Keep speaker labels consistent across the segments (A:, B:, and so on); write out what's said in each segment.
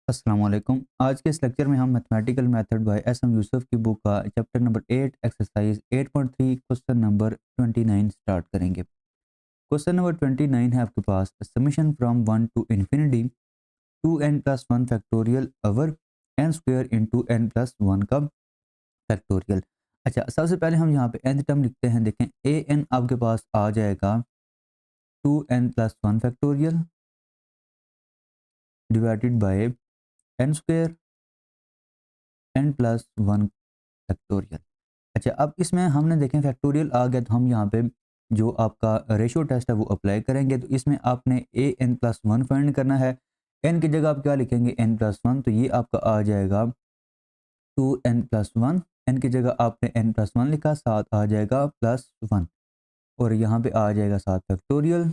A: अस्सलाम वालेकुम। आज के इस लेक्चर में हम mathematical method by S M Yusuf की बुक का chapter number 8 exercise 8.3 question number 29 start करेंगे। क्वेश्चन नंबर 29 है आपके पास, summation from 1 to infinity 2n plus 1 factorial over n square into n plus 1 का फैक्टोरियल। अच्छा, सबसे पहले हम यहाँ पे nth टर्म लिखते हैं। देखें, a n आपके पास आ जाएगा 2n plus 1 factorial divided by n square n plus 1 factorial. अच्छा, अब इसमें हमने देखें फैक्टोरियल आ गया तो हम यहाँ पे जो आपका रेशियो टेस्ट है वो अप्लाई करेंगे। तो इसमें आपने A N plus one find करना है। एन की जगह आप क्या लिखेंगे, एन प्लस वन, तो ये आपका आ जाएगा 2n+1। एन की जगह आपने एन प्लस वन लिखा, साथ आ जाएगा प्लस वन, और यहाँ पे आ जाएगा साथ फैक्टोरियल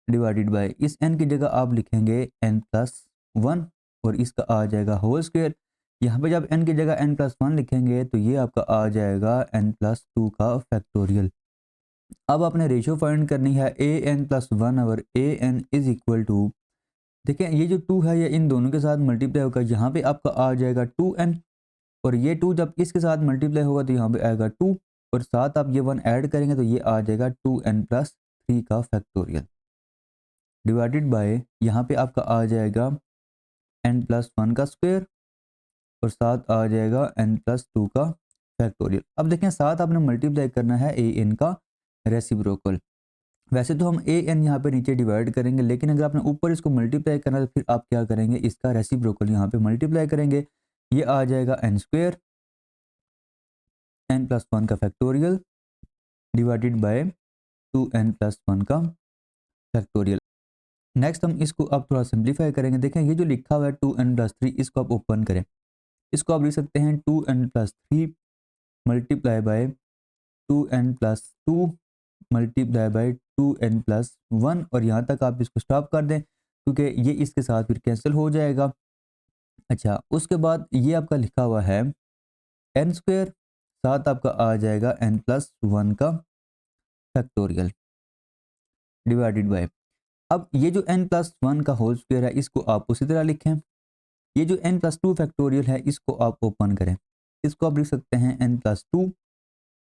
A: डिवाइडेड बाय, इस एन की जगह आप लिखेंगे एन प्लस वन और इसका आ जाएगा होल स्क्वायर। यहाँ पे जब एन की जगह एन प्लस वन लिखेंगे तो ये आपका आ जाएगा एन प्लस टू का फैक्टोरियल। अब आपने रेशियो फाइंड करनी है ए एन प्लस वन और A N is equal to, देखिए ये जो टू है ये इन दोनों के साथ मल्टीप्लाई होगा, यहाँ पे आपका आ जाएगा 2n, और ये टू जब इसके साथ मल्टीप्लाई होगा तो यहाँ पे आएगा 2, और साथ आप ये वन ऐड करेंगे तो ये आ जाएगा 2n+3 का फैक्टोरियल डिवाइडेड बाय, यहाँ पे आपका आ जाएगा n प्लस वन का स्क्वायर और साथ आ जाएगा n प्लस टू का फैक्टोरियल। अब देखें, साथ आपने मल्टीप्लाई करना है ए एन का रेसिप्रोकल। वैसे तो हम ए एन यहाँ पे नीचे डिवाइड करेंगे, लेकिन अगर आपने ऊपर इसको मल्टीप्लाई करना है तो फिर आप क्या करेंगे, इसका रेसिप्रोकल यहाँ पे मल्टीप्लाई करेंगे। ये आ जाएगा n square n plus one का फैक्टोरियल डिवाइडेड बाय 2n+1 का फैक्टोरियल। नेक्स्ट हम इसको अब थोड़ा सिंप्लीफाई करेंगे। देखें, ये जो लिखा हुआ है 2n+3, इसको आप ओपन करें। इसको आप लिख सकते हैं 2n+3 multiply by 2n+2 multiply by 2n+1, और यहाँ तक आप इसको स्टॉप कर दें क्योंकि ये इसके साथ फिर कैंसिल हो जाएगा। अच्छा, उसके बाद ये आपका लिखा हुआ है एन स्क्वायर, साथ आपका आ जाएगा n+1 का फैक्टोरियल डिवाइडेड बाय, अब ये जो n+1 का होल स्क्वायर है इसको आप उसी तरह लिखें। ये जो n+2 फैक्टोरियल है इसको आप ओपन करें। इसको आप लिख सकते हैं n+2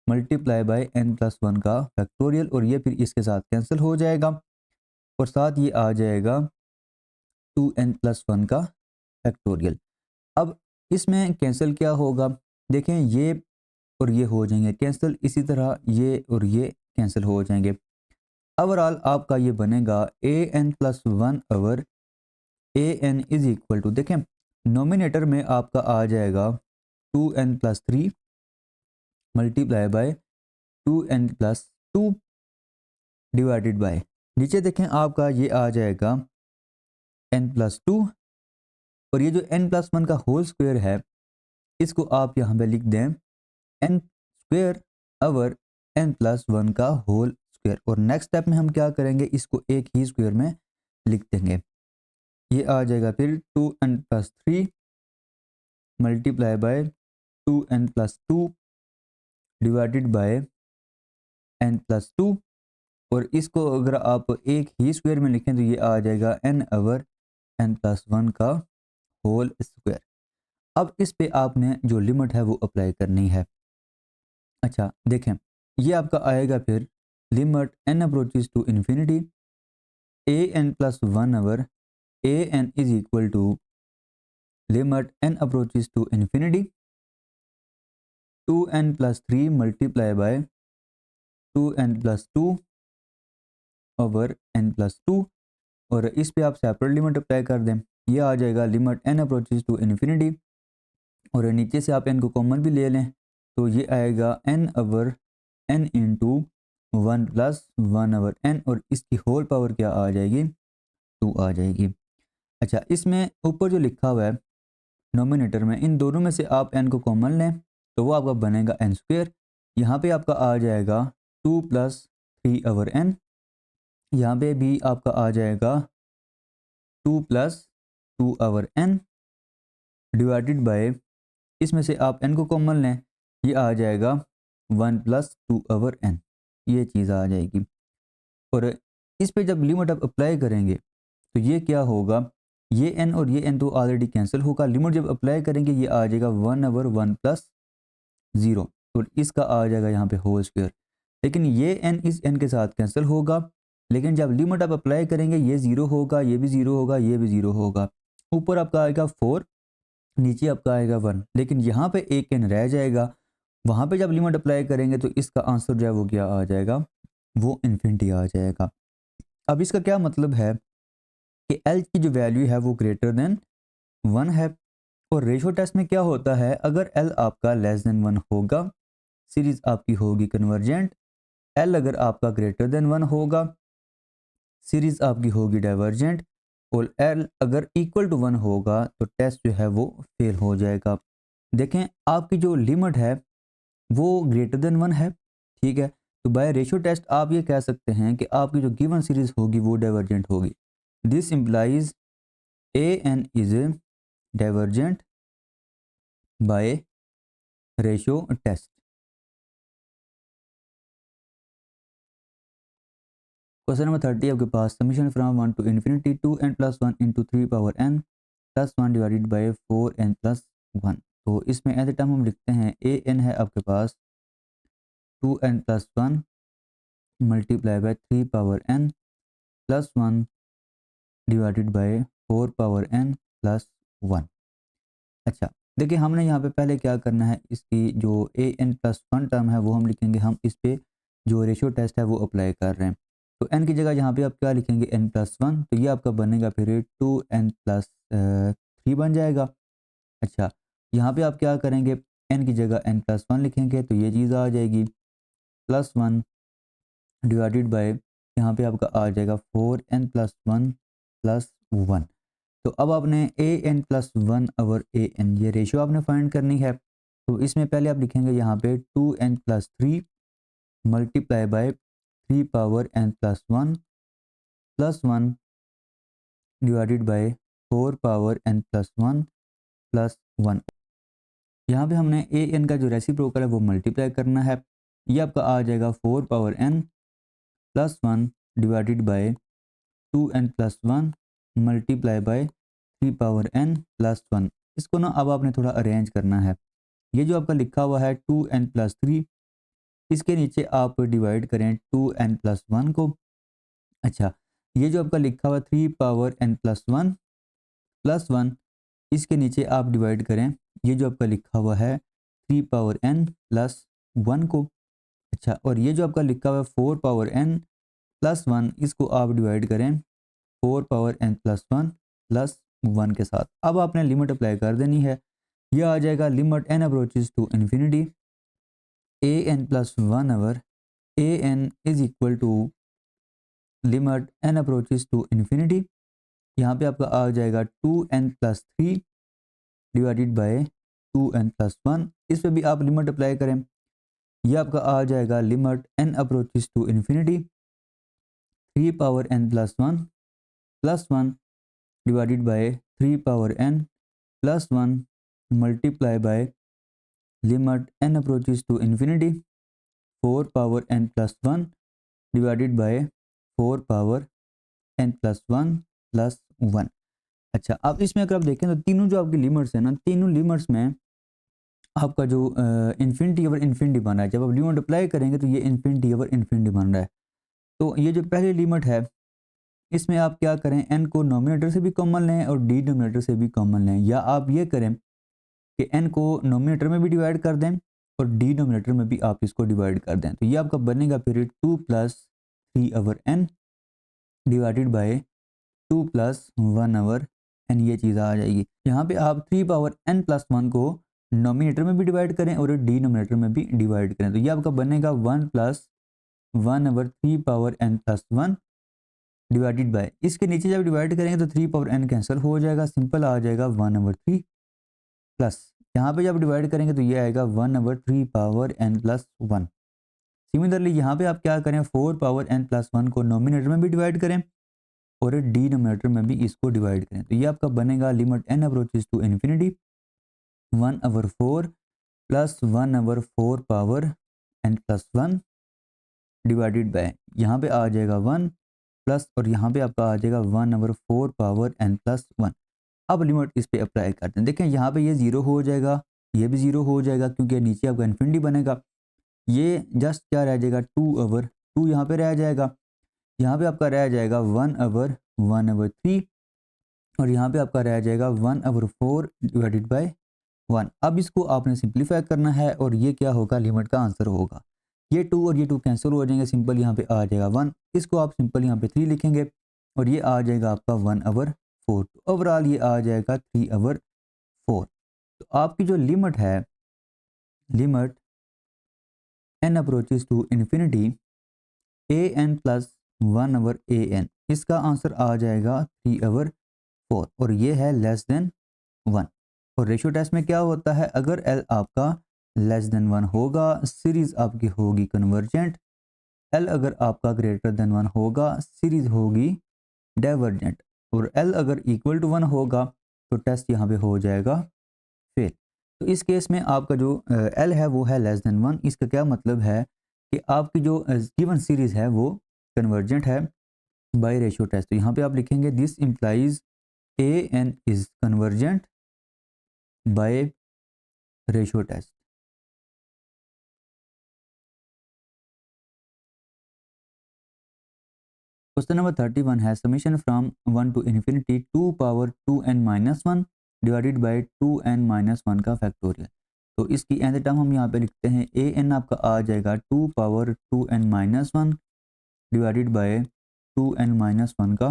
A: मल्टीप्लाई बाय n+1 का फैक्टोरियल, और ये फिर इसके साथ कैंसिल हो जाएगा, और साथ ये आ जाएगा 2n+1 का फैक्टोरियल। अब इसमें कैंसिल क्या होगा, देखें ये और ये हो जाएंगे कैंसिल, इसी तरह ये और ये कैंसिल हो जाएंगे। ओवरऑल आपका ये बनेगा A N plus one over A N is equal to, देखें नोमिनेटर में आपका आ जाएगा 2n+3 multiply by 2n+2 divided by, नीचे देखें आपका ये आ जाएगा n+2, और ये जो n+1 का होल स्क्वायर है इसको आप यहाँ पे लिख दें n स्क्वायर ओवर n+1 का होल स्क्वायर, और नेक्स्ट स्टेप में हम क्या करेंगे, इसको एक ही स्क्वायर में लिख देंगे। ये आ जाएगा फिर 2n+3 multiply by 2n+2 divided by n+2, और इसको अगर आप एक ही स्क्वायर में लिखें तो ये आ जाएगा n ओवर n+1 का होल स्क्वायर। अब इस पे आपने जो लिमिट है वो अप्लाई करनी है। अच्छा देखें, ये आपका आएगा फिर limit n approaches to infinity a N plus one over A N is equal to limit n approaches to infinity 2n+3 multiply by 2n+2 over n+2, और इस पे आप सेपरेट लिमिट अप्लाई कर दें। ये आ जाएगा limit n approaches to infinity, और नीचे से आप n को कॉमन भी ले लें तो ये आएगा n over n into 1+1 over n, और इसकी होल पावर क्या आ जाएगी, 2 आ जाएगी। अच्छा, इसमें ऊपर जो लिखा हुआ है नोमिनेटर में, इन दोनों में से आप n को कॉमन लें तो वो आपका बनेगा n स्क्वायर। यहाँ पे आपका आ जाएगा 2+3 ओवर n, यहाँ पे भी आपका आ जाएगा 2+2 ओवर n डिवाइडेड बाय, इसमें से आप n को कॉमन लें, ये आ जाएगा 1+2 ओवर n, ये चीज़ आ जाएगी। और इस पे जब लिमिट आप अप्लाई करेंगे तो ये क्या होगा, ये n और ये n तो ऑलरेडी कैंसिल होगा, लिमिट जब अप्लाई करेंगे ये आ जाएगा 1/1 + 0 और इसका आ जाएगा यहाँ पे होल स्क्वायर। लेकिन ये n इस n के साथ कैंसिल होगा, लेकिन जब लिमिट आप अप्लाई करेंगे ये 0 होगा, ये भी 0 होगा, ये भी 0 होगा। ऊपर आपका आएगा 4, नीचे आपका आएगा 1, लेकिन यहाँ पे एक n रह जाएगा। वहाँ पे जब लिमिट अप्लाई करेंगे तो इसका आंसर जो है वो क्या आ जाएगा, वो इन्फिनिटी आ जाएगा। अब इसका क्या मतलब है कि L की जो वैल्यू है वो ग्रेटर देन 1 है। और रेशो टेस्ट में क्या होता है, अगर L आपका लेस देन 1 होगा सीरीज आपकी होगी कन्वर्जेंट, L अगर आपका ग्रेटर देन 1 होगा सीरीज आपकी होगी डाइवर्जेंट, और L अगर इक्वल टू 1 होगा तो टेस्ट जो है वो फेल हो जाएगा। देखें आपकी जो लिमिट है वो ग्रेटर देन 1 है, ठीक है। तो बाय रेशो टेस्ट आप ये कह सकते हैं कि आपकी जो गिवन सीरीज होगी वो डाइवर्जेंट होगी। This implies an is divergent by ratio test. Question number 30 आपके पास, summation from 1 to infinity 2n + 1 × 3n + 1 divided by 4n + 1। तो इसमें एट द टाइम हम लिखते हैं an है आपके पास 2n + 1 multiply bye 3n + 1 divided by 4n + 1। अच्छा, देखिए हमने यहाँ पे पहले क्या करना है, इसकी जो an + 1 टर्म है वो हम लिखेंगे, हम इस पे जो रेशियो टेस्ट है वो अप्लाई कर रहे हैं। तो n की जगह यहाँ पे आप क्या लिखेंगे, n + 1, तो ये आपका बनेगा फिर 2n + 3 बन जाएगा। अच्छा, यहाँ पे आप क्या करेंगे, n की जगह n + 1 लिखेंगे तो ये चीज़ आ जाएगी +1 डिवाइडेड बाय यहाँ पे आपका आ जाएगा 4n + 1 + 1। तो अब आपने an + 1 ए एन ये रेशियो आपने फाइंड करनी है। तो इसमें पहले आप लिखेंगे यहाँ पे 2n + 3 multiply by 3n + 1 + 1 divided by 4n + 1 + 1। यहाँ पे हमने an का जो रेसिप्रोकल है वो मल्टीप्लाई करना है। ये आपका आ जाएगा 4n + 1 divided by 2n + 1 multiply bye 3n + 1। इसको ना अब आपने थोड़ा अरेंज करना है। ये जो आपका लिखा हुआ है 2n + 3, इसके नीचे आप डिवाइड करें 2n + 1 को। अच्छा, ये जो आपका लिखा हुआ 3n + 1 + 1, इसके नीचे आप डिवाइड करें ये जो आपका लिखा हुआ है 3n + 1 को। अच्छा, और ये जो आपका लिखा हुआ है 4n + 1, इसको आप डिवाइड करें 4n + 1 + 1 के साथ। अब आपने लिमिट अप्लाई कर देनी है। यह आ जाएगा limit n approaches to infinity an + 1 an is equal to limit n approaches to infinity. यहाँ पे आपका आ जाएगा 2n + 3 डिवाइडेड बाय 2n + 1। इस पे भी आप लिमिट अप्लाई करें, यह आपका आ जाएगा limit n approaches to infinity 3n + 1 + 1 divided by 3n + 1 multiply by limit n approaches to infinity 4n + 1 divided by 4n + 1 + 1। अच्छा, अब इसमें अगर आप देखें तो तीनों जो आपकी लिमिट्स हैं ना, तीनों लिमिट्स में आपका जो इन्फिनिटी ओवर इन्फिनिटी बन रहा है। जब आप लिमिट अप्लाई करेंगे तो ये इन्फिनिटी ओवर इन्फिनिटी बन रहा है। तो ये जो पहली लिमिट है इसमें आप क्या करें, n को नोमिनेटर से भी कॉमन लें और डिनोमिनेटर से भी कॉमन लें, या आप ये करें कि n को नोमिनेटर में भी डिवाइड कर दें और डिनोमिनेटर में भी आप इसको डिवाइड कर दें। तो ये आपका बनेगा फिर 2 + 3/n डिवाइडेड बाय 2 + 1/n, ये चीज़ आ जाएगी। यहाँ पे आप 3n + 1 को नोमिनेटर में भी डिवाइड करें और डिनोमिनेटर में भी डिवाइड करें। तो ये आपका बनेगा 1 + 1/3n + 1 डिवाइडेड बाय, इसके नीचे जब डिवाइड करेंगे तो 3n कैंसिल हो जाएगा, सिंपल आ जाएगा 1/3 प्लस यहाँ पे जब डिवाइड करेंगे तो ये आएगा 1/3n + 1। सिमिलरली यहाँ पे आप क्या करें, 4n + 1 को नोमिनेटर में भी डिवाइड करें और डिनोमिनेटर में भी इसको डिवाइड करें। तो ये आपका बनेगा limit n approaches to infinity 1/4 + 1/4n + 1 divided by, यहाँ पे आ जाएगा 1 प्लस और यहाँ पे आपका आ जाएगा 1/4n + 1। अब लिमिट इस पे अप्लाई करते हैं। देखें यहाँ पे ये 0 हो जाएगा, ये भी 0 हो जाएगा क्योंकि नीचे आपका इन्फिनिटी बनेगा। ये जस्ट क्या रह जाएगा 2 आवर, 2 यहाँ पे रह जाएगा, यहाँ पे आपका रह जाएगा 1 आवर, 1 आवर 3, और यहाँ पे आपका रह जाएगा 1 आवर 4 डिवाइडेड बाय 1। अब इसको आपने सिंप्लीफाई करना है और ये क्या होगा, लिमिट का आंसर होगा। ये 2 और ये 2 कैंसिल हो जाएंगे, सिंपल यहाँ पे आ जाएगा 1, इसको आप सिंपल यहाँ पे 3 लिखेंगे और ये आ जाएगा आपका 1 आवर 4। तो ओवरऑल ये आ जाएगा 3 आवर 4। तो आपकी जो लिमिट है, limit n approaches to infinity an plus 1 over an, इसका आंसर आ जाएगा 3 आवर 4 और ये है लेस देन 1। और रेशियो टेस्ट में क्या होता है, अगर L आपका लेस देन 1 होगा, सीरीज आपकी होगी कन्वर्जेंट। L अगर आपका ग्रेटर देन 1 होगा, सीरीज होगी डाइवर्जेंट। और L अगर इक्वल टू 1 होगा तो टेस्ट यहाँ पे हो जाएगा फेल। तो इस केस में आपका जो L है वो है लेस देन 1। इसका क्या मतलब है कि आपकी जो गिवन सीरीज है वो कन्वर्जेंट है बाय रेशियो टेस्ट। तो यहाँ पे आप लिखेंगे this implies an is convergent by ratio test. Question number 31 है summation from 1 to infinity 2 power 2n minus 1 divided by 2n minus 1 का फैक्टोरियल। तो इसकी nth टर्म हम यहाँ पे लिखते हैं an आपका आ जाएगा 2 power 2n minus 1 divided by 2n minus 1 का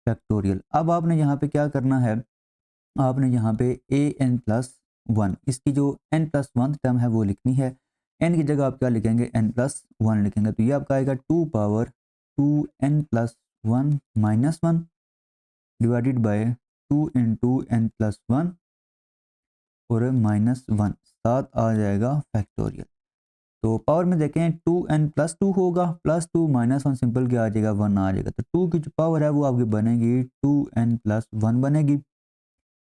A: फैक्टोरियल। अब आपने यहाँ पे क्या करना है, आपने यहाँ पे an प्लस 1, इसकी जो n प्लस 1 टर्म है वो लिखनी है। n की जगह आप क्या लिखेंगे, n प्लस 1 लिखेंगे। तो ये आपका आएगा 2 power 2n plus 1 minus 1 divided bye 2 into n plus 1 और माइनस 1, 7 आ जाएगा फैक्टोरियल। तो पावर में देखें 2n प्लस 2 होगा, प्लस 2 माइनस 1 सिंपल क्या आ जाएगा, 1 आ जाएगा। तो 2 की जो पावर है वो आपकी बनेगी 2n प्लस 1 बनेगी।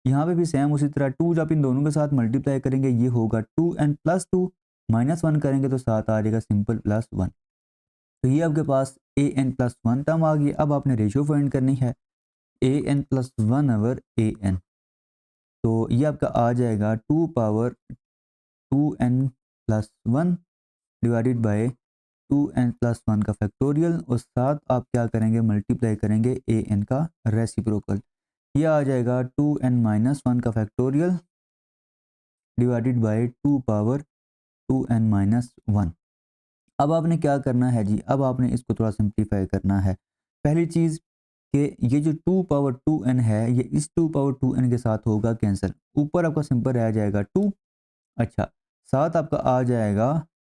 A: यहाँ पे भी सेम उसी तरह 2 जब इन दोनों के साथ मल्टीप्लाई करेंगे ये होगा 2n प्लस 2 माइनस 1 करेंगे तो 7 आ जाएगा सिंपल प्लस 1। तो ये आपके पास an प्लस 1 टर्म आ गई। अब आपने रेशियो फाइंड करनी है an प्लस 1 आवर an। तो ये आपका आ जाएगा 2 power 2n plus 1 divided by 2n plus 1 का फैक्टोरियल और साथ आप क्या करेंगे, मल्टीप्लाई करेंगे an का रेसिप्रोकल। ये आ जाएगा 2n माइनस 1 का factorial divided bye 2 power 2n minus 1। अब आपने क्या करना है जी, अब आपने इसको थोड़ा सिंप्लीफाई करना है। पहली चीज़ कि ये जो 2 पावर 2n है ये इस 2 पावर 2n के साथ होगा कैंसिल, ऊपर आपका सिंपल रह जाएगा 2। अच्छा, साथ आपका आ जाएगा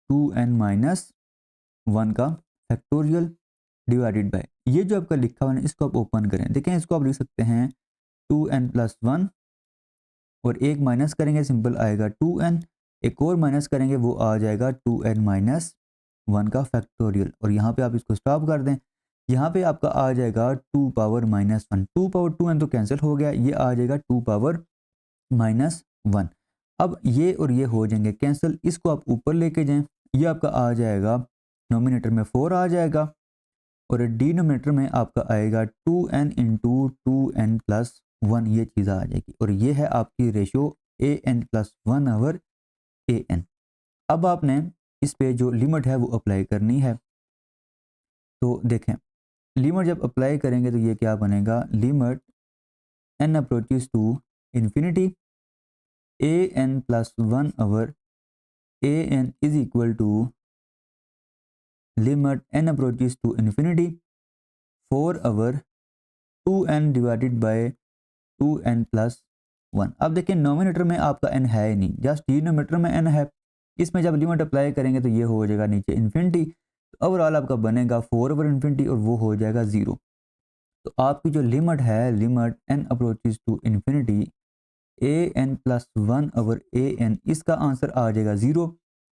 A: 2n माइनस 1 का फैक्टोरियल डिवाइडेड बाय ये जो आपका लिखा हुआ है इसको आप ओपन करें। देखें इसको आप लिख सकते हैं 2n प्लस 1 और एक माइनस करेंगे सिंपल आएगा 2n, एक और माइनस करेंगे वो आ जाएगा 2n माइनस 1 का फैक्टोरियल। और यहाँ पे आप इसको स्टॉप कर दें, यहाँ पे आपका आ जाएगा 2 पावर माइनस 1, 2 पावर 2n तो कैंसिल हो गया, ये आ जाएगा 2 पावर माइनस 1। अब ये और ये हो जाएंगे कैंसिल, इसको आप ऊपर लेके जाएं, ये आपका आ जाएगा नोमिनेटर में 4 आ जाएगा और डिनोमिनेटर में आपका आएगा 2n इंटू 2n प्लस 1, ये चीज़ आ जाएगी। और ये है आपकी ratio an plus 1 over an। अब आपने इस पे जो लिमिट है वो अप्लाई करनी है। तो देखें लिमिट जब अप्लाई करेंगे तो ये क्या बनेगा, limit n approaches to infinity an plus 1 over an is equal to limit n approaches to infinity 4 over 2n divided by 2n plus 1। अब देखिए नोमिनेटर में आपका n है ही नहीं, जस्ट डिनोमिनेटर में n है। इसमें जब लिमिट अप्लाई करेंगे तो ये हो जाएगा नीचे इन्फिनिटी, तो ओवरऑल आपका बनेगा 4 ओवर इन्फिनिटी और वो हो जाएगा 0। तो आपकी जो लिमिट है, limit n approaches to infinity an plus 1 over an, इसका आंसर आ जाएगा 0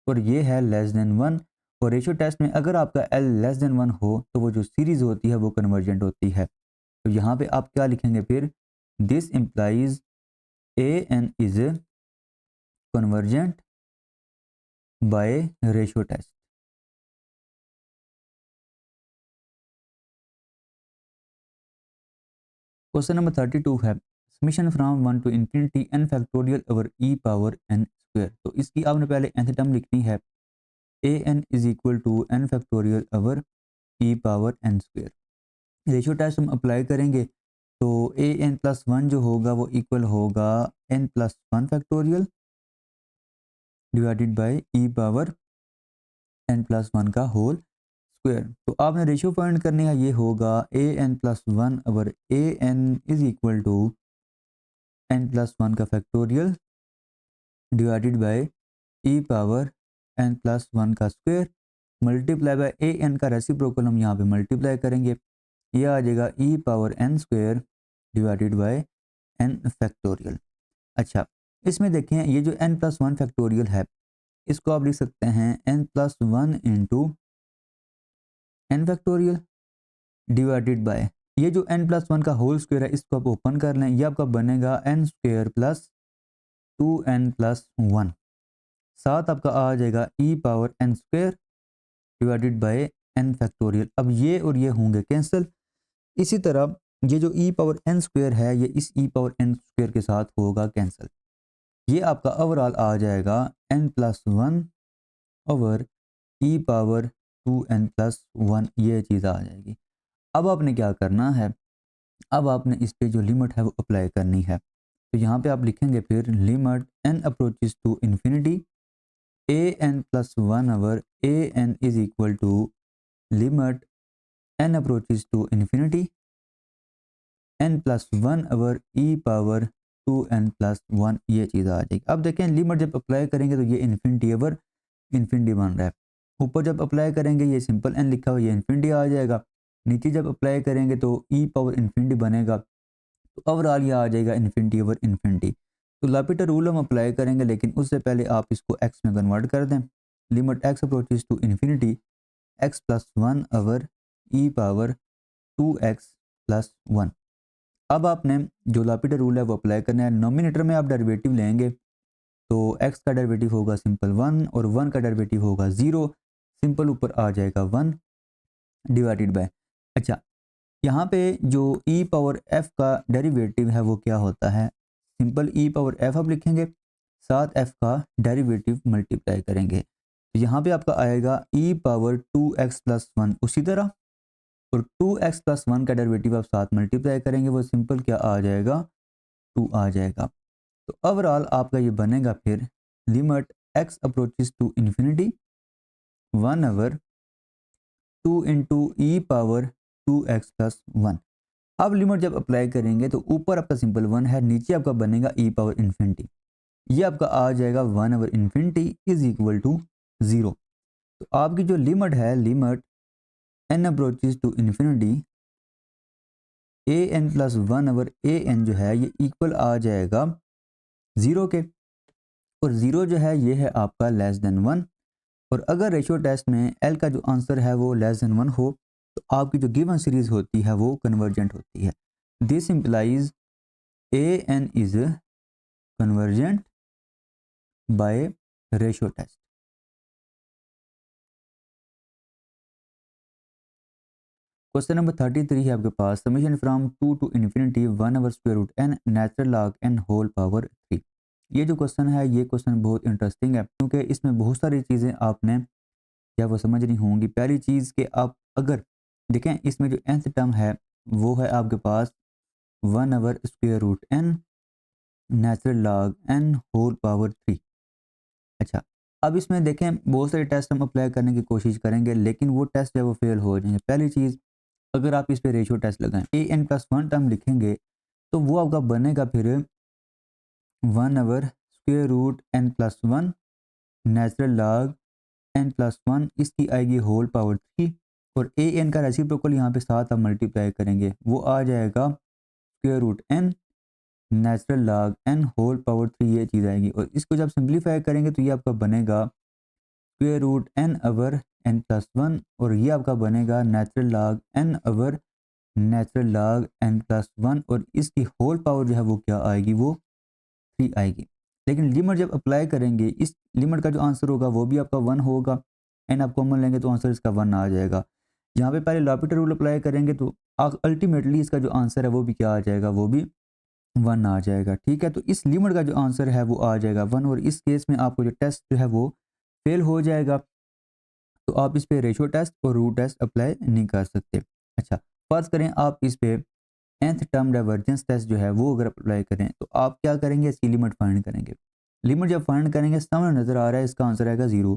A: और ये है लेस देन 1। और रेशियो टेस्ट में अगर आपका l लेस देन 1 हो तो वो जो सीरीज होती है वो कन्वर्जेंट होती है। तो यहाँ पे आप क्या लिखेंगे फिर, this implies an is convergent by ratio test. Question number 32 है summation from 1 to infinity n factorial over e power n square. तो इसकी आपने पहले nth टर्म लिखनी है a n is equal to n factorial over e power n square. Ratio test हम apply करेंगे तो a n प्लस वन जो होगा वो इक्वल होगा n plus one factorial divided by e power n plus one का whole square. तो आपने रेशियो फाइंड करनी है, ये होगा a n plus one over a n is equal to n plus one का factorial divided by e power n plus one का square multiply by A N का रेसिप्रोकल हम यहाँ पे मल्टीप्लाई करेंगे, ये आ जाएगा e power n square divided by n factorial. अच्छा, इसमें देखें ये जो n प्लस वन फैक्टोरियल है इसको आप लिख सकते हैं n plus one into n factorial divided bye ये जो n प्लस वन का होल स्क्वायर है इसको आप ओपन कर लें, ये आपका बनेगा n square plus 2n plus one, साथ आपका आ जाएगा e power n square divided by n factorial. अब ये और ये होंगे कैंसिल। इसी तरह ये जो e पावर n स्क्वायर है ये इस e पावर n स्क्वायर के साथ होगा कैंसिल। ये आपका ओवरऑल आ जाएगा n plus one over e power 2n plus one, ये चीज़ आ जाएगी। अब आपने क्या करना है, अब आपने इस पे जो लिमिट है वो अप्लाई करनी है। तो यहाँ पे आप लिखेंगे फिर limit n approaches to infinity a n plus one over a n is equal to limit n approaches to infinity n plus one over e power 2n plus one, ये चीज़ आ जाएगी। अब देखें लिमिट जब अप्लाई करेंगे तो ये infinity over infinity बन रहा है, ऊपर जब अप्लाई करेंगे ये सिंपल n लिखा हुआ ये इन्फिनिटी आ जाएगा, नीचे जब अप्लाई करेंगे तो e पावर इन्फिनिटी बनेगा, तो ओवरऑल ये आ जाएगा इन्फिनिटी ओवर इन्फिनिटी। तो लापिटर रूल हम अप्लाई करेंगे लेकिन उससे पहले आप इसको x में कन्वर्ट कर दें। Limit x approaches to infinity x plus one over e power 2x plus one. अब आपने जो लापिटर रूल है वो अप्लाई करना है। नोमिनेटर में आप डेरिवेटिव लेंगे तो x का डेरिवेटिव होगा सिंपल वन और वन का डेरिवेटिव होगा ज़ीरो, सिंपल ऊपर आ जाएगा वन डिवाइडेड बाय। अच्छा, यहाँ पे जो e पावर f का डेरिवेटिव है वो क्या होता है, सिंपल e पावर f आप लिखेंगे, साथ f का डेरिवेटिव मल्टीप्लाई करेंगे, तो यहाँ पे आपका आएगा e power 2x plus one, उसी तरह और 2x प्लस वन का डेरिवेटिव आप साथ मल्टीप्लाई करेंगे, वो सिंपल क्या आ जाएगा 2 आ जाएगा। तो ओवरऑल आपका ये बनेगा फिर limit x approaches to infinity one over 2 into e power 2x plus one. अब लिमिट जब अप्लाई करेंगे तो ऊपर आपका सिंपल वन है, नीचे आपका बनेगा e पावर इन्फिनिटी, ये आपका आ जाएगा one over infinity is equal to zero. तो आपकी जो लिमिट है limit n approaches to infinity a N plus one over A n जो है ये इक्वल आ जाएगा ज़ीरो के, और ज़ीरो जो है ये है आपका लेस देन वन। और अगर रेशियो टेस्ट में एल का जो आंसर है वो लेस देन वन हो तो आपकी जो गिवन सीरीज होती है वो कन्वर्जेंट होती है। This implies A N is convergent by ratio test. Question number 33 है आपके पास, summation from 2 to infinity one over square root n natural log n whole power 3। ये जो क्वेश्चन है ये क्वेश्चन बहुत इंटरेस्टिंग है क्योंकि इसमें बहुत सारी चीज़ें आपने क्या वो समझनी होंगी। पहली चीज़ कि आप अगर देखें इसमें जो nth टर्म है वो है आपके पास one over square root n natural log n whole power 3। अच्छा, अब इसमें देखें बहुत सारे टेस्ट हम अप्लाई करने की कोशिश करेंगे लेकिन वो टेस्ट जो है वो फेल हो जाएंगे। पहली चीज़, अगर आप इस पे रेशियो टेस्ट लगाएं a N plus one term लिखेंगे तो वो आपका बनेगा फिर one over square root n plus one natural log n plus one, इसकी आएगी होल पावर 3 और ए एन का रेसिप्रोकल यहाँ पे साथ आप मल्टीप्लाई करेंगे, वो आ जाएगा square root n natural log n whole power 3, ये चीज़ आएगी। और इसको जब सिंप्लीफाई करेंगे तो ये आपका बनेगा square root n over n plus one और ये आपका बनेगा natural log n over natural log n plus one, और इसकी होल पावर जो है वो क्या आएगी, वो 3 आएगी। लेकिन लिमिट जब अप्लाई करेंगे इस लिमिट का जो आंसर होगा वो भी आपका वन होगा, n आप कॉमन लेंगे तो आंसर इसका वन आ जाएगा। यहाँ पे पहले लॉपिटर रूल अप्लाई करेंगे तो अल्टीमेटली इसका जो आंसर है वो भी क्या आ जाएगा, वो भी 1 आ जाएगा। ठीक है, तो इस लिमिट का जो आंसर है वो आ जाएगा 1, और इस केस में आपको जो टेस्ट जो है वो फेल हो जाएगा। तो आप इस पे रेशियो टेस्ट और रूट टेस्ट अप्लाई नहीं कर सकते। अच्छा, फर्ज करें आप इस पे nth टर्म डाइवर्जेंस टेस्ट जो है वो अगर अप्लाई करें, तो आप क्या करेंगे, इसकी लिमिट फाइंड करेंगे। लिमिट जब फाइंड करेंगे, सामने नज़र आ रहा है इसका आंसर आएगा 0।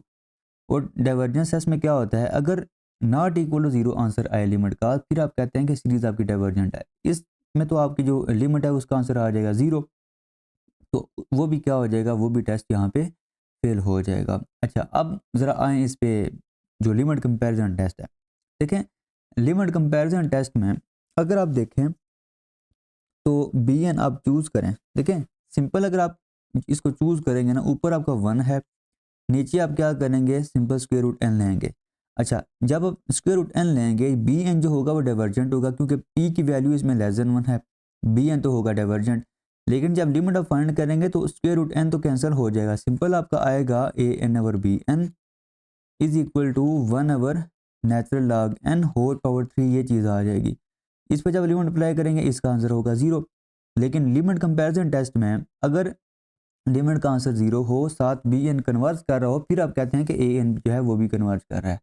A: और डाइवर्जेंस टेस्ट में क्या होता है, अगर नॉट इक्वल टू 0 आंसर आए लिमिट का, फिर आप कहते हैं कि सीरीज आपकी डाइवर्जेंट है। इसमें तो आपकी जो लिमिट है उसका आंसर आ जाएगा 0, तो वो भी क्या हो जाएगा, वो भी टेस्ट यहाँ पे फेल हो जाएगा। अच्छा, अब ज़रा आएँ इस पे जो लिमिट कंपैरिजन टेस्ट है। देखें, लिमिट कंपैरिजन टेस्ट में अगर आप देखें तो बी एन आप चूज़ करें। देखें, सिंपल अगर आप इसको चूज़ करेंगे ना, ऊपर आपका 1 है, नीचे आप क्या करेंगे, सिंपल स्क्वायर रूट एन लेंगे। अच्छा, जब आप स्क्वायर रूट एन लेंगे, बी एन जो होगा वो डाइवर्जेंट होगा, क्योंकि पी की वैल्यू इसमें लेस देन 1 है, बी एन तो होगा डाइवर्जेंट। लेकिन जब लिमिट आप फाइंड करेंगे तो स्क्वायर रूट एन तो कैंसिल हो जाएगा, सिंपल आपका आएगा A N over B N is equal to 1 ओवर natural log N whole power 3, ये चीज़ आ जाएगी। इस पर जब लिमिट अप्लाई करेंगे इसका आंसर होगा 0। लेकिन लिमिट कंपैरिजन टेस्ट में अगर लिमिट का आंसर 0 हो, साथ बी एन कन्वर्स कर रहा हो, फिर आप कहते हैं कि ए एन जो है वो भी कन्वर्स कर रहा है,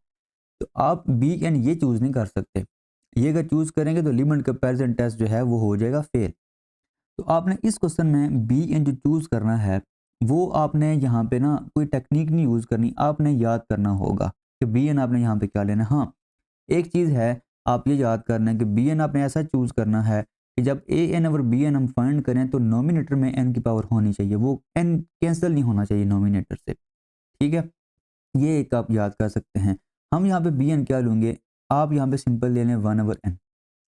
A: तो आप बी एन ये चूज़ नहीं कर सकते। ये अगर चूज़ करेंगे तो लिमिट कंपैरिजन टेस्ट जो है वो हो जाएगा फेल। तो आपने इस क्वेश्चन में बी एन जो चूज़ करना है, वो आपने यहाँ पे ना कोई टेक्निक नहीं यूज़ करनी, आपने याद करना होगा कि बी एन आपने यहाँ पे क्या लेना है। हाँ, एक चीज़ है, आप ये याद करना है कि बी एन आपने ऐसा चूज़ करना है कि जब ए एन और बी एन हम फाइंड करें तो नोमिनेटर में एन की पावर होनी चाहिए, वो एन कैंसिल नहीं होना चाहिए नोमिनेटर से। ठीक है, ये एक आप याद कर सकते हैं। हम यहाँ पे बी एन क्या लेंगे, आप यहाँ पे सिंपल ले लें 1 ओवर एन।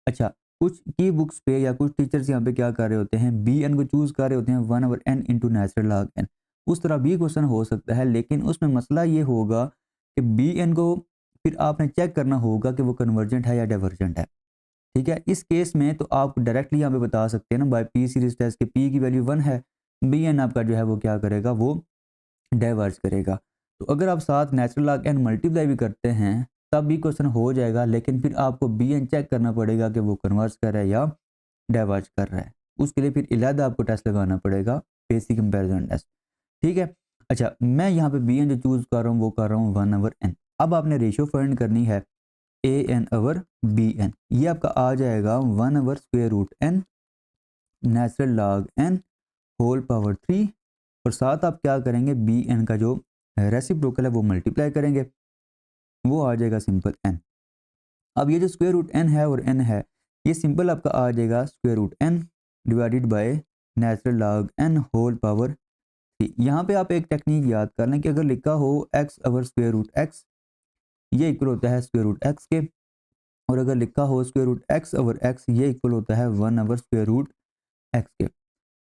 A: अच्छा, कुछ की बुक्स पे या कुछ टीचर्स यहाँ पे क्या कर रहे होते हैं, बी एन को चूज़ कर रहे होते हैं 1 over n into natural log n. उस तरह भी क्वेश्चन हो सकता है, लेकिन उसमें मसला ये होगा कि बी एन को फिर आपने चेक करना होगा कि वो कन्वर्जेंट है या डाइवर्जेंट है। ठीक है, इस केस में तो आप डायरेक्टली यहाँ पे बता सकते हैं ना बाय पी सीरीज टेस्ट के पी की वैल्यू 1 है, बी एन आपका जो है वो क्या करेगा, वो डाइवर्ज करेगा। तो अगर आप साथ नेचुरल लॉग एन मल्टीप्लाई भी करते हैं तब भी क्वेश्चन हो जाएगा, लेकिन फिर आपको बी एन चेक करना पड़ेगा कि वो कन्वर्स कर रहा है या डाइवर्ज कर रहा है। उसके लिए फिर अलहदा आपको टेस्ट लगाना पड़ेगा, बेसिक कंपेरिजन टेस्ट। ठीक है, अच्छा, मैं यहाँ पे बी एन जो चूज़ कर रहा हूँ वो कर रहा हूँ 1 ओवर एन। अब आपने रेशियो फाइंड करनी है a N over B n, ये आपका आ जाएगा 1 over square root n natural log N whole power 3, और साथ आप क्या करेंगे, बी एन का जो रेसिप्रोकल है वो मल्टीप्लाई करेंगे, वो आ जाएगा सिंपल एन। अब ये जो स्क्वायर रूट एन है और एन है, ये सिंपल आपका आ जाएगा square root n divided by natural log N whole power 3। यहाँ पे आप एक टेक्निक याद कर लें कि अगर लिखा हो x over square root x, ये इक्वल होता है स्क्वायर रूट एक्स के, और अगर लिखा हो square root x over x, ये इक्वल होता है 1 ओवर स्क्वायर रूट एक्स के।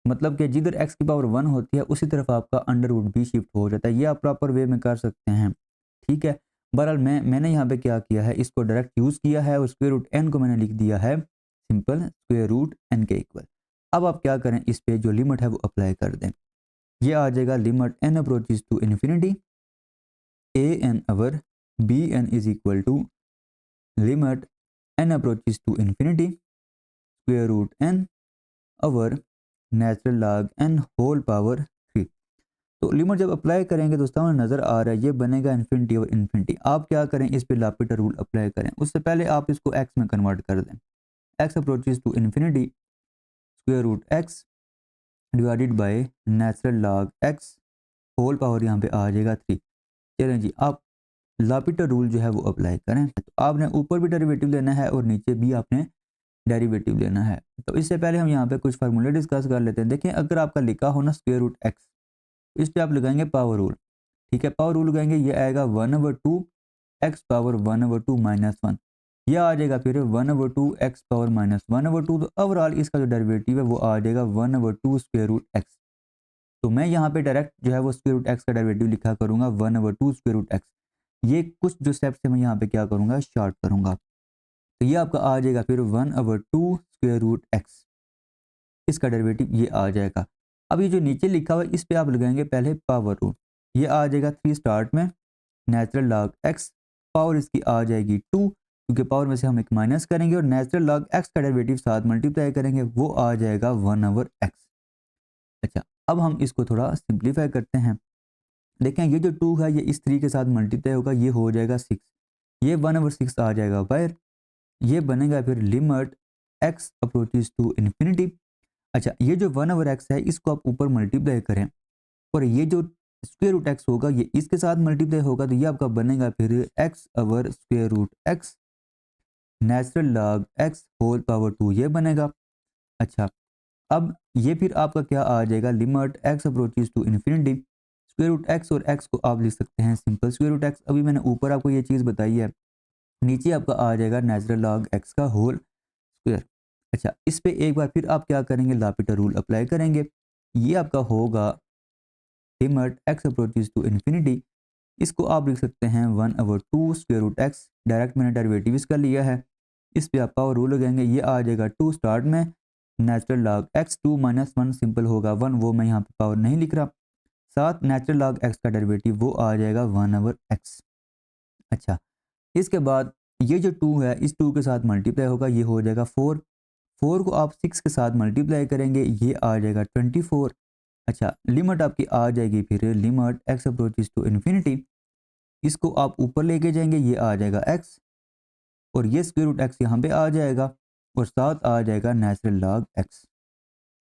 A: मतलब कि जिधर एक्स की पावर 1 होती है उसी तरफ आपका अंडर रूट भी शिफ्ट हो जाता है। ये आप प्रॉपर वे में कर सकते हैं। ठीक है, बहरहाल मैंने यहाँ पे क्या किया है, इसको डायरेक्ट यूज़ किया है और स्क्वायर रूट एन को मैंने लिख दिया है सिंपल स्क्वायर रूट एन के इक्वल। अब आप क्या करें, इस पे जो लिमिट है वो अप्लाई कर दें। ये आ जाएगा limit n approaches to infinity a N over B N is equal to limit n approaches to infinity square root n over natural log N whole power 3। तो लिमिट जब अप्लाई करेंगे दोस्तों नज़र आ रहा है ये बनेगा इन्फिनिटी और इन्फिनिटी। आप क्या करें, इस पे लापिटर रूल अप्लाई करें, उससे पहले आप इसको एक्स में कन्वर्ट कर दें। X approaches to infinity square root x divided by natural log x whole power यहाँ पे आ जाएगा 3। चलें जी, आप लापिटर रूल जो है वो अप्लाई करें। तो आपने ऊपर भी डेरिवेटिव लेना है और नीचे भी आपने डेरिवेटिव लेना है। तो इससे पहले हम यहाँ पे कुछ फार्मूले डिस्कस कर लेते हैं। देखें, अगर आपका लिखा हो ना स्क्वायर रूट एक्स, इस पे आप लगाएंगे पावर रूल। ठीक है, पावर रूल लगाएंगे, ये आएगा 1/2 एक्स पावर 1/2 माइनस 1, यह आ जाएगा फिर 1/2 एक्स पावर माइनस 1/2। तो ओवरऑल इसका जो डेरिवेटिव है वो आ जाएगा 1/2 स्क्वायर रूट एक्स। तो मैं यहाँ पे डायरेक्ट जो है वो स्क्वायर रूट एक्स का डेरिवेटिव लिखा करूँगा 1/2 स्क्वायर रूट एक्स। ये कुछ जो स्टेप्स है मैं यहाँ पे क्या करूँगा, शॉर्ट करूँगा। तो ये आपका आ जाएगा फिर 1/2 स्क्वायर रूट एक्स, इसका डेरिवेटिव ये आ जाएगा। अब ये जो नीचे लिखा हुआ है इस पे आप लगाएंगे पहले पावर रूल, ये आ जाएगा 3 स्टार्ट में नेचुरल लॉग एक्स, पावर इसकी आ जाएगी 2, क्योंकि पावर में से हम एक माइनस करेंगे और नेचुरल लॉग एक्स का डेरिवेटिव साथ मल्टीप्लाई करेंगे, वो आ जाएगा 1/x। अच्छा, अब हम इसको थोड़ा सिंप्लीफाई करते हैं। देखें ये जो 2 है ये इस 3 के साथ मल्टीप्लाई होगा, ये हो जाएगा 6, ये 1/6 आ जाएगा बाहर। ये बनेगा फिर limit x approaches to infinity. अच्छा, ये जो 1/x है इसको आप ऊपर मल्टीप्लाई करें और ये जो स्क्वायर रूट एक्स होगा ये इसके साथ मल्टीप्लाई होगा, तो ये आपका बनेगा फिर x/√x natural log x whole power 2 ये बनेगा। अच्छा, अब ये फिर आपका क्या आ जाएगा, limit x approaches to infinity square root x, और x को आप लिख सकते हैं सिंपल स्क्वायर रूट एक्स। अभी मैंने ऊपर आपको ये चीज़ बताई है, नीचे आपका आ जाएगा नेचुरल लॉग x का होल स्क्वायर। अच्छा, इस पे एक बार फिर आप क्या करेंगे, लापिटर रूल अप्लाई करेंगे। ये आपका होगा limit x approaches to infinity, इसको आप लिख सकते हैं 1/2 स्क्वायर रूट एक्स, डायरेक्ट मैंने डेरिवेटिव इसका लिया है। इस पे आप पावर रूल लगाएंगे, ये आ जाएगा 2 स्टार्ट में नेचुरल लॉग x, 2 - 1 सिंपल होगा 1, वो मैं यहाँ पे पावर नहीं लिख रहा। साथ नेचुरल लॉग x का डेरिवेटिव वो आ जाएगा 1/x। अच्छा, इसके बाद ये जो 2 है इस 2 के साथ मल्टीप्लाई होगा, ये हो जाएगा 4। 4 को आप 6 के साथ मल्टीप्लाई करेंगे, ये आ जाएगा 24। अच्छा, लिमिट आपकी आ जाएगी फिर limit x approaches to infinity, इसको आप ऊपर लेके जाएंगे, ये आ जाएगा x और ये स्क्वायर रूट एक्स यहाँ पे आ जाएगा और साथ आ जाएगा नेचुरल लॉग x।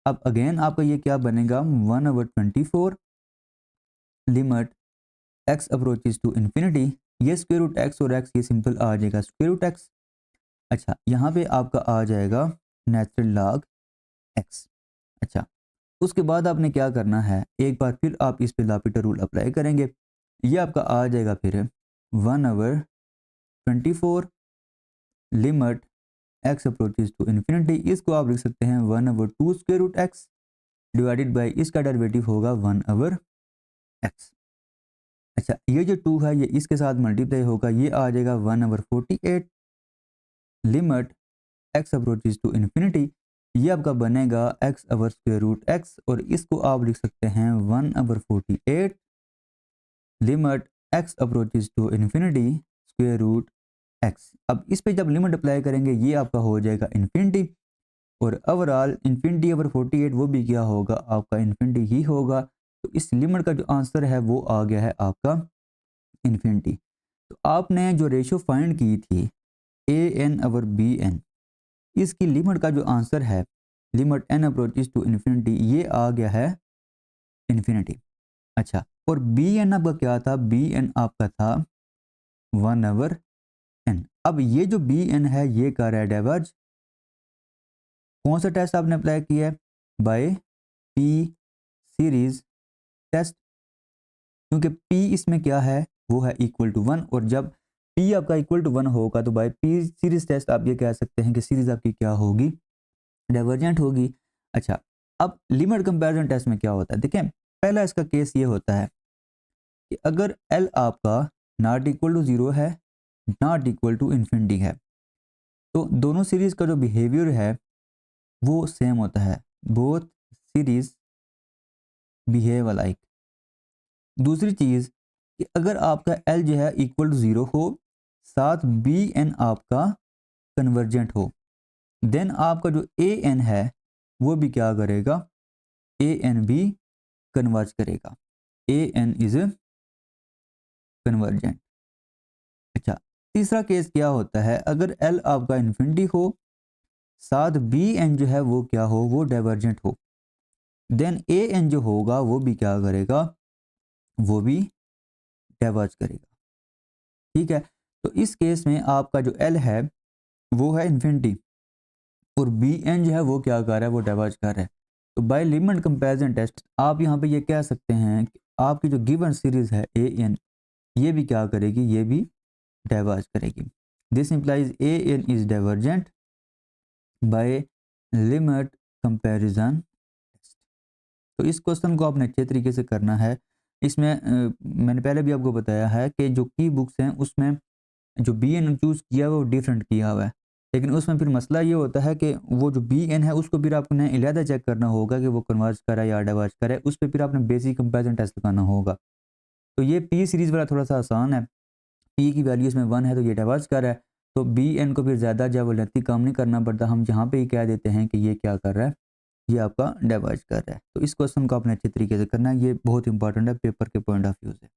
A: अब अगेन आपका ये क्या बनेगा, 1/24 limit x approaches to infinity, ये स्क्वायर रूट एक्स और x ये सिंपल आ जाएगा स्क्वायर रूट एक्स। अच्छा, यहाँ पे आपका आ जाएगा नेचुरल लॉग x। अच्छा, उसके बाद आपने क्या करना है, एक बार फिर आप इस पे लापिटर रूल अप्लाई करेंगे, ये आपका आ जाएगा फिर 1/24 limit x approaches to infinity, इसको आप लिख सकते हैं 1/2 square root x divided by इसका डेरिवेटिव होगा 1/x। अच्छा, ये जो 2 है ये इसके साथ मल्टीप्लाई होगा, ये आ जाएगा 1/48 limit x approaches to infinity, ये आपका बनेगा x/√x और इसको आप लिख सकते हैं 1/48 limit x approaches to infinity square root x। अब इस पे जब लिमिट अप्लाई करेंगे ये आपका हो जाएगा इन्फिनिटी और ओवरऑल इन्फिनिटी/48 वो भी क्या होगा, आपका इन्फिनिटी ही होगा। तो इस लिमिट का जो आंसर है वो आ गया है आपका इन्फिनिटी। तो आपने जो रेशो फाइंड की थी an/bn, इसकी लिमिट का जो आंसर है limit n approaches to infinity, ये आ गया है इन्फिनिटी। अच्छा, और bn आपका क्या था, bn आपका था 1/n। अब ये जो bn है ये कर रहा है डाइवर्ज, कौन सा टेस्ट आपने अप्लाई किया है, बाय p सीरीज टेस्ट, क्योंकि p इसमें क्या है वो है इक्वल टू 1 और जब p आपका इक्वल टू 1 होगा तो बाय p सीरीज टेस्ट आप ये कह सकते हैं कि सीरीज आपकी क्या होगी, डाइवर्जेंट होगी। अच्छा, अब लिमिट कंपैरिजन टेस्ट में क्या होता है, देखें पहला इसका केस ये होता है कि अगर L आपका नॉट इक्वल टू 0 है, नॉट इक्वल टू इन्फिनिटी है, तो दोनों सीरीज का जो बिहेवियर है वो सेम होता है, बोथ सीरीज बिहेव अलाइक। दूसरी चीज़ कि अगर आपका L जो है इक्वल टू 0 हो, साथ BN आपका कन्वर्जेंट हो, देन आपका जो AN है वो भी क्या करेगा, AN भी कन्वर्ज करेगा, AN इज कन्वर्जेंट। अच्छा, तीसरा केस क्या होता है, अगर L आपका इन्फिनिटी हो, साथ BN जो है वो क्या हो, वो डाइवर्जेंट हो, देन AN जो होगा वो भी क्या करेगा, वो भी डाइवर्ज करेगा। ठीक है, तो इस केस में आपका जो L है वो है इन्फिनिटी और BN जो है वो क्या कर रहा है, वो डाइवर्ज कर रहा है। तो बाय लिमिट कंपैरिजन टेस्ट आप यहाँ पे ये कह सकते हैं कि आपकी जो गिवन सीरीज है AN, ये भी क्या करेगी, ये भी डाइवर्ज करेगी। This implies AN is divergent by limit comparison test. तो इस क्वेश्चन को आपने अच्छे तरीके से करना है। इसमें मैंने पहले भी आपको बताया है कि जो की बुक्स हैं उसमें जो BN चूज़ किया हुआ है वो डिफरेंट किया हुआ है, लेकिन उसमें फिर मसला ये होता है कि वो जो BN है उसको फिर आपने अलहदा चेक करना होगा कि वो कन्वर्ज करे या डाइवर्ज करे, उस पर फिर आपने बेसिक कंपैरिजन टेस्ट लगाना होगा। तो ये P सीरीज़ वाला थोड़ा सा आसान है, P की वैल्यू इसमें 1 है तो ये डाइवर्ज कर रहा है, तो बी एन को फिर ज़्यादा जबरदस्ती काम नहीं करना पड़ता, हम यहाँ पे ही कह देते हैं कि ये क्या कर रहा है, ये आपका डाइवर्ज कर रहा है। तो इस क्वेश्चन को आपने अच्छे तरीके से करना है, ये बहुत इंपॉर्टेंट है पेपर के पॉइंट ऑफ व्यू से।